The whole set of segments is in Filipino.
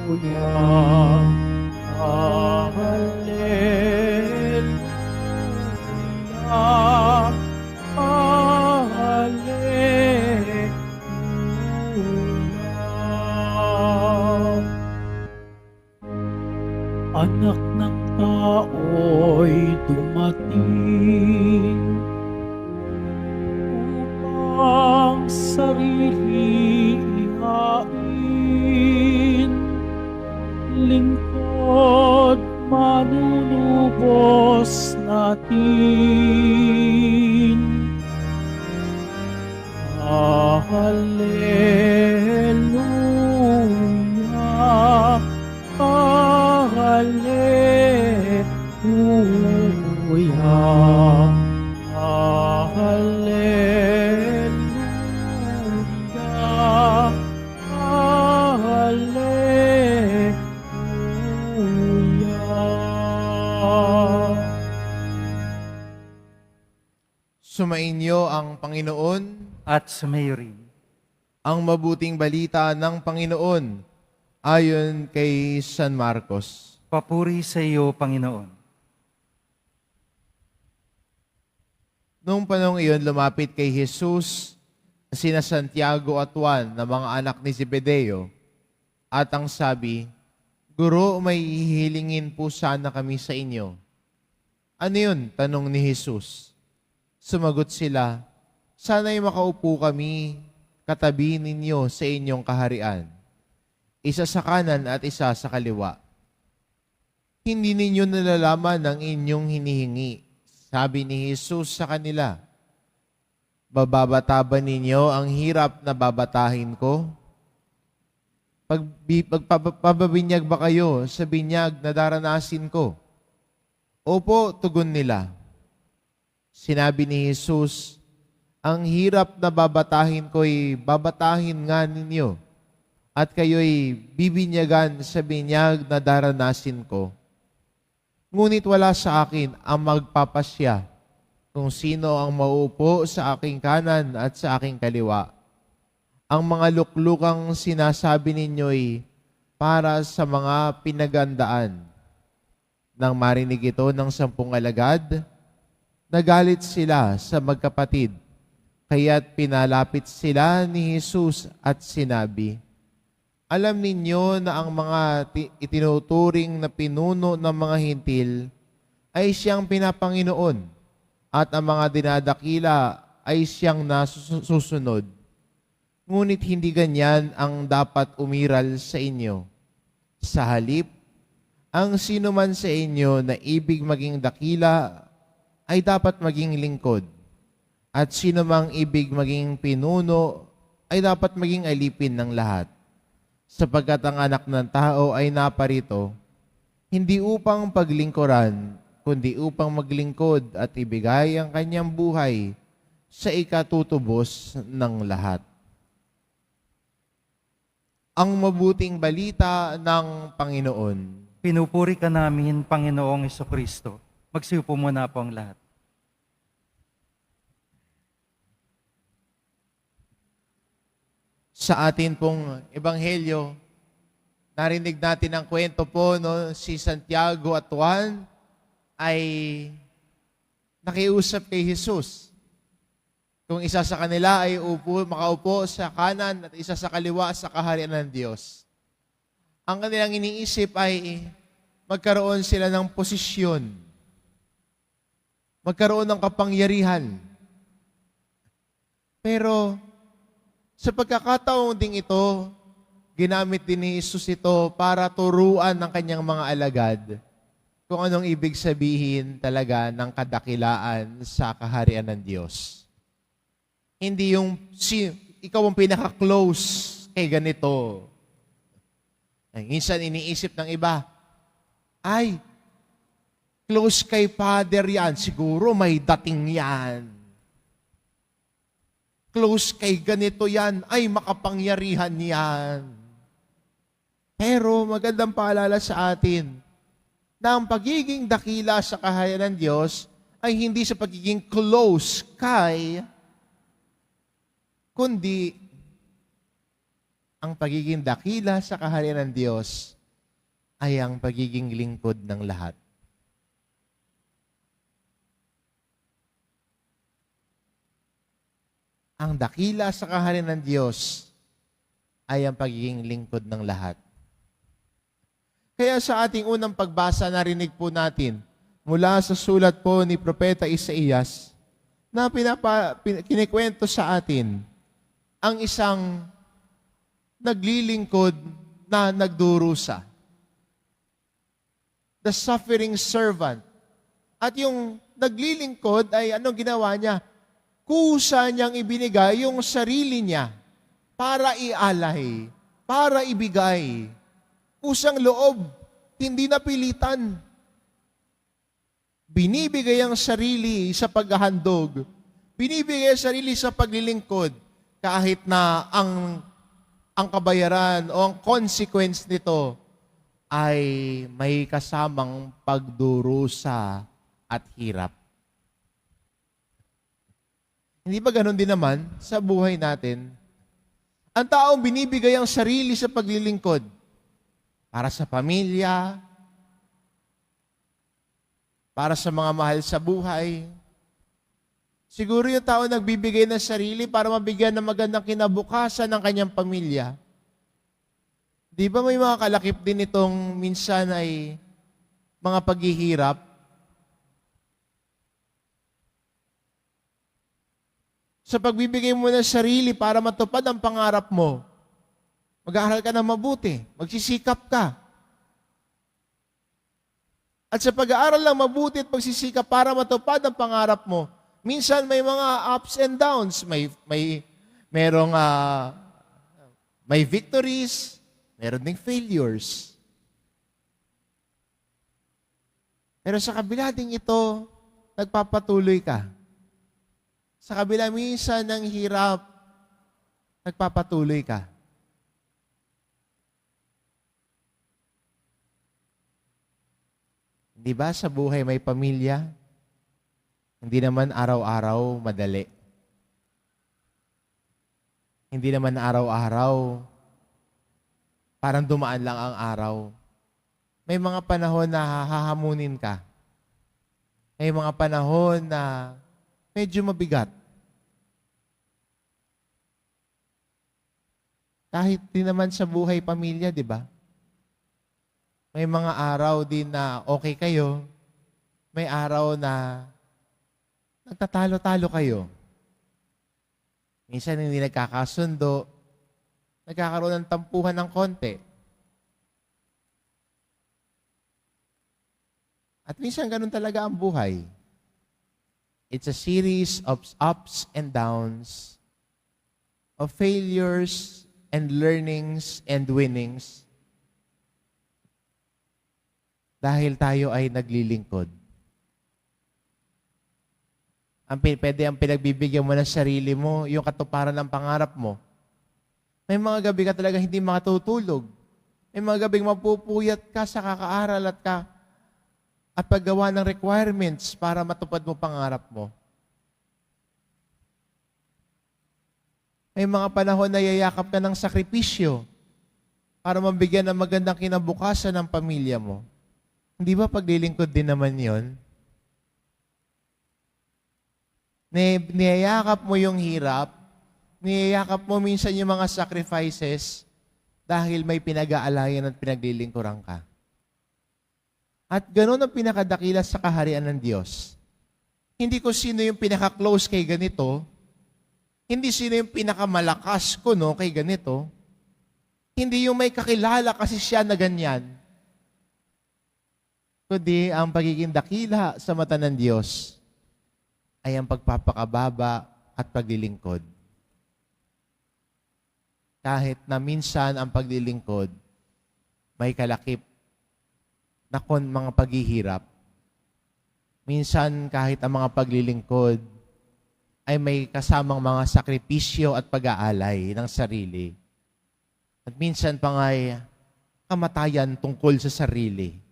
Hallelujah, hallelujah. Anak ng tao'y dumating upang sarili ihain, lingkod manunubos natin. Hallelujah, hallelujah, hallelujah, hallelujah. Sumainyo ang Panginoon, at sumayo rin. ang mabuting balita ng Panginoon ayon kay San Marcos. Papuri sa iyo, Panginoon. Noong panahong iyon, lumapit kay Jesus sina Santiago at Juan na mga anak ni Zebedeo at ang sabi, "Guro, may hihilingin po sana kami sa inyo." "Ano yun?" tanong ni Jesus. Sumagot sila, "Sana'y makaupo kami katabi ninyo sa inyong kaharian, isa sa kanan at isa sa kaliwa. Hindi ninyo nalalaman ang inyong hinihingi." Sabi ni Jesus sa kanila, "Bababata ba ninyo ang hirap na babatahin ko? Pagpapabinyag ba kayo sa binyag na daranasin ko?" "Opo," tugon nila. Sinabi ni Jesus, "Ang hirap na babatahin ko'y babatahin nga ninyo, at kayo'y bibinyagan sa binyag na daranasin ko. Ngunit wala sa akin ang magpapasya kung sino ang mauupo sa aking kanan at sa aking kaliwa. Ang mga luklukang sinasabi ninyo'y para sa mga pinagandaan." Nang marinig ito ng 10 alagad, nagalit sila sa magkapatid, kaya't pinalapit sila ni Jesus at sinabi, "Alam ninyo na ang mga itinuturing na pinuno ng mga hintil ay siyang pinapanginoon, at ang mga dinadakila ay siyang nasusunod. Ngunit hindi ganyan ang dapat umiral sa inyo. Sa halip, ang sino man sa inyo na ibig maging dakila ay dapat maging lingkod, at sino mang ibig maging pinuno ay dapat maging alipin ng lahat. Sapagkat ang Anak ng Tao ay naparito, hindi upang paglingkuran, kundi upang maglingkod at ibigay ang kanyang buhay sa ikatutubos ng lahat." Ang mabuting balita ng Panginoon. Pinupuri ka namin, Panginoong Jesucristo. Magsiupo muna po ang lahat. Sa atin pong ebanghelyo, narinig natin ang kwento po, no, si Santiago at Juan ay nakiusap kay Jesus. Kung isa sa kanila ay makaupo sa kanan at isa sa kaliwa sa kaharian ng Diyos. Ang kanilang iniisip ay magkaroon sila ng posisyon, magkaroon ng kapangyarihan. Pero sa pagkakataon ding ito, ginamit din ni Jesus ito para turuan ng kanyang mga alagad kung anong ibig sabihin talaga ng kadakilaan sa kaharian ng Diyos. Hindi yung ikaw ang pinaka-close kay ganito. Minsan iniisip ng iba, ay, close kay Father yan, siguro may dating yan. Close kay ganito yan, ay makapangyarihan yan. Pero magandang paalala sa atin na ang pagiging dakila sa kaharian ng Diyos ay hindi sa pagiging close kay, kundi ang pagiging dakila sa kaharian ng Diyos ay ang pagiging lingkod ng lahat. Ang dakila sa kaharian ng Diyos ay ang pagiging lingkod ng lahat. Kaya sa ating unang pagbasa, narinig po natin mula sa sulat po ni Propeta Isaías na kinikwento sa atin ang isang naglilingkod na nagdurusa. The suffering servant. At yung naglilingkod ay anong ginawa niya? Kusa niyang ibinigay yung sarili niya para ialay, para ibigay. Kusang loob, hindi napilitan. Binibigay ang sarili sa paghahandog. Binibigay ang sarili sa paglilingkod kahit na ang kabayaran o ang consequence nito ay may kasamang pagdurusa at hirap. Hindi ba ganun din naman sa buhay natin? Ang taong binibigay ang sarili sa paglilingkod para sa pamilya, para sa mga mahal sa buhay. Siguro yung tao nagbibigay ng sarili para mabigyan ng magandang kinabukasan ng kanyang pamilya. Di ba may mga kalakip din itong minsan ay mga paghihirap? Sa pagbibigay mo ng sarili para matupad ang pangarap mo, mag-aaral ka na mabuti, magsisikap ka. At sa pag-aaral lang mabuti at pagsisikap para matupad ang pangarap mo, minsan may mga ups and downs, may victories, meron ding failures. Pero sa kabila ding ito, nagpapatuloy ka. Sa kabila minsan ng hirap, nagpapatuloy ka. Di ba sa buhay may pamilya? Hindi naman araw-araw madali. Hindi naman araw-araw parang dumaan lang ang araw. May mga panahon na hahamunin ka. May mga panahon na medyo mabigat. Kahit din naman sa buhay pamilya, di ba? May mga araw din na okay kayo. May araw na nagtatalo-talo kayo. Minsan hindi nagkakasundo. Nagkakaroon ng tampuhan ng konti. At minsan ganun talaga ang buhay. It's a series of ups and downs, of failures and learnings and winnings. Dahil tayo ay naglilingkod. Ang pinagbibigyan mo ng sarili mo, yung katuparan ng pangarap mo. May mga gabi ka talaga hindi makatutulog. May mga gabing mapupuyat ka sa kakaaral at paggawa ng requirements para matupad mo pangarap mo. May mga panahon na yayakap ka ng sakripisyo para mabigyan ng magandang kinabukasan ng pamilya mo. Hindi ba paglilingkod din naman yon? Niyayakap mo yung hirap, niyayakap mo minsan yung mga sacrifices dahil may pinag-aalayan at pinaglilingkuran ka. At ganoon ang pinakadakila sa kaharian ng Diyos. Hindi ko sino yung pinaka-close kay ganito, hindi sino yung pinakamalakas ko kay ganito, hindi yung may kakilala kasi siya na ganyan, kundi ang pagiging dakila sa mata ng Diyos ay ang pagpapakababa at paglilingkod. Kahit na minsan ang paglilingkod may kalakip na mga paghihirap. Minsan kahit ang mga paglilingkod ay may kasamang mga sakripisyo at pag-aalay ng sarili. At minsan pa nga'y kamatayan tungkol sa sarili.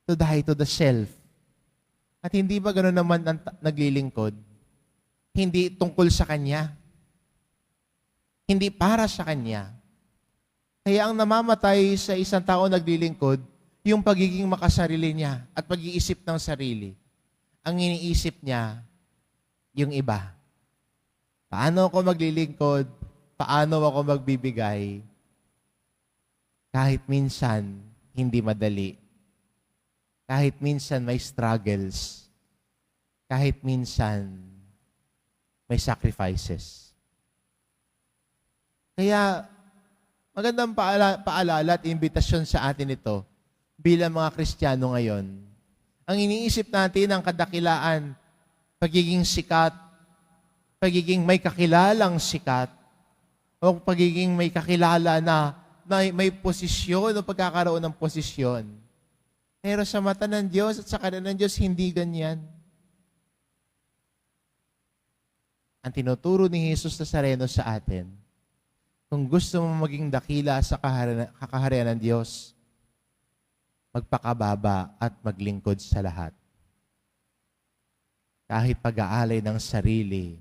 To die to the self. At hindi ba gano'n naman ang naglilingkod? Hindi tungkol sa Kanya. Hindi para sa Kanya. Kaya ang namamatay sa isang tao naglilingkod, yung pagiging makasarili niya at pag-iisip ng sarili. Ang iniisip niya, yung iba. Paano ako maglilingkod? Paano ako magbibigay? Kahit minsan, hindi madali. Kahit minsan may struggles. Kahit minsan, may sacrifices. Kaya, magandang paalala at imbitasyon sa atin ito bilang mga Kristiyano ngayon. Ang iniisip natin ang kadakilaan, pagiging sikat, pagiging may kakilalang sikat, o pagiging may kakilala na may posisyon o pagkakaroon ng posisyon. Pero sa mata ng Diyos at sa kanan ng Diyos, hindi ganyan. Ang tinuturo ni Jesus Nazareno sa atin, kung gusto mo maging dakila sa kakaharian ng Diyos, magpakababa at maglingkod sa lahat. Kahit pag-aalay ng sarili,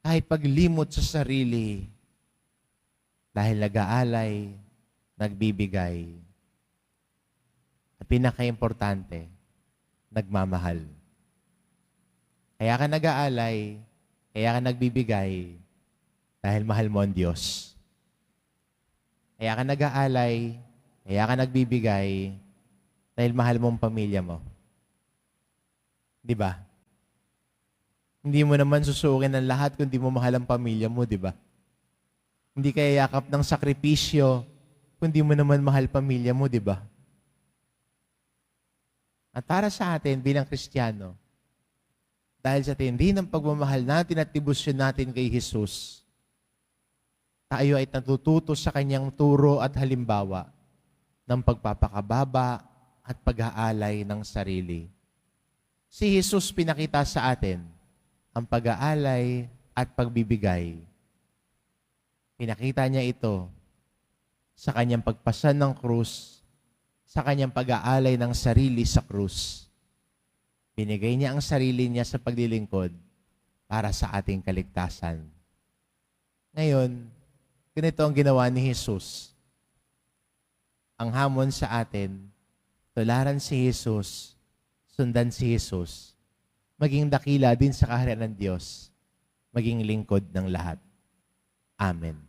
kahit paglimot sa sarili, dahil nag-aalay, nagbibigay, at pinaka-importante, nagmamahal. Kaya ka nag-aalay, kaya ka nagbibigay, dahil mahal mo ang Diyos. Kaya ka nag-aalay, kaya ka nagbibigay, dahil mahal mo ang pamilya mo. Di ba? Hindi mo naman susukin ang lahat kung di mo mahal ang pamilya mo, di ba? Hindi kaya yakap ng sakripisyo kung di mo naman mahal pamilya mo, di ba? At para sa atin bilang Kristiyano, dahil sa tindi ng pagmamahal natin at tibusyon natin kay Jesus, tayo ay natututo sa kanyang turo at halimbawa ng pagpapakababa at pag-aalay ng sarili. Si Jesus pinakita sa atin ang pag-aalay at pagbibigay. Pinakita niya ito sa kanyang pagpasan ng krus, sa kanyang pag-aalay ng sarili sa krus. Binigay niya ang sarili niya sa paglilingkod para sa ating kaligtasan. Ngayon, ganito ang ginawa ni Jesus. Ang hamon sa atin, tularan si Jesus, sundan si Jesus, maging dakila din sa kaharian ng Diyos, maging lingkod ng lahat. Amen.